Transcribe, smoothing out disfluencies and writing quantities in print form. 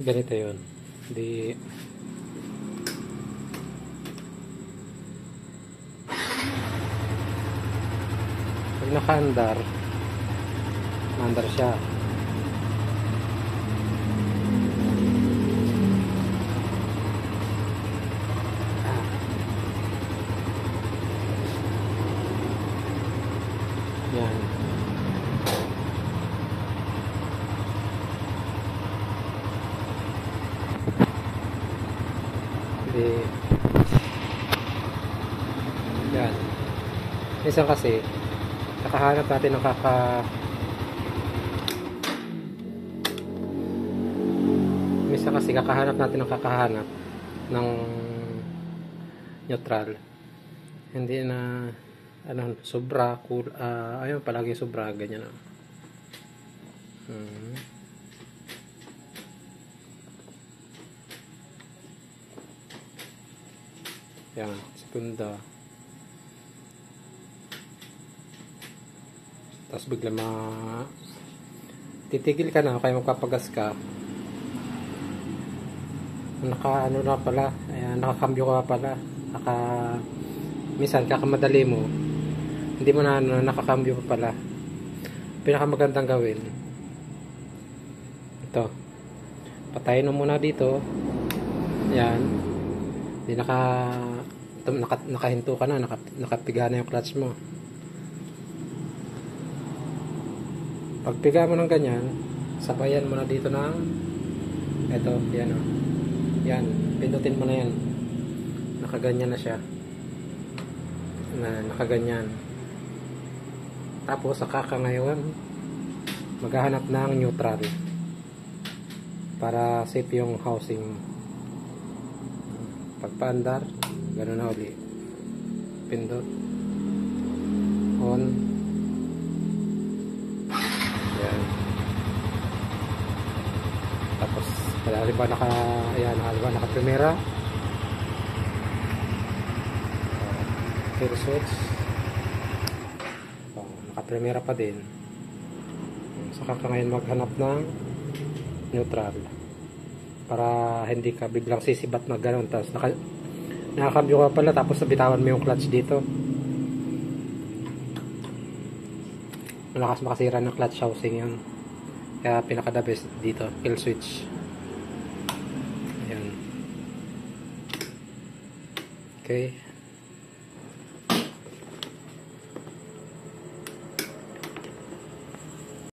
ganito yun. Di pag naka-andar, mandar siya. Yan. Di yan. Minsan kasi kakahanap natin ng minsan kasi kakahanap natin ng kakahanap ng neutral. Hindi na ano, sobra cool, ayun palagi sobra ganyan. Yan, segunda. Tapos bigla titigil ka na kaya magpapagas ka. Naka ano na pala, ayan, nakakambyo ka pala. Minsan kakamadali mo, hindi mo na ano, nakakambyo pa pala. Pinakamagandang gawin, ito, patayin mo muna dito. Yan, hindi nakahinto ka na, nakapiga na yung clutch mo. Pagpiga mo ng ganyan, sabayan mo na dito ng ito, yan o. Yan, pindutin mo na yan. Nakaganyan na siya. Nakaganyan. Tapos saka ka ngayon maghahanap ng neutral para safe yung housing. Pagpaandar, ganoon na uli. Pindot. On. Yan. Tapos halimbawa naka primera. Kill switch. Naka-primera pa din. Saka ka ngayon maghanap ng neutral para hindi ka biglang sisibat na gano'n, tapos nakakambyo ka pala tapos nabitawan mo yung clutch dito. Malakas makasira ng clutch housing yun, kaya pinaka the best dito kill switch. Ayan. Okay.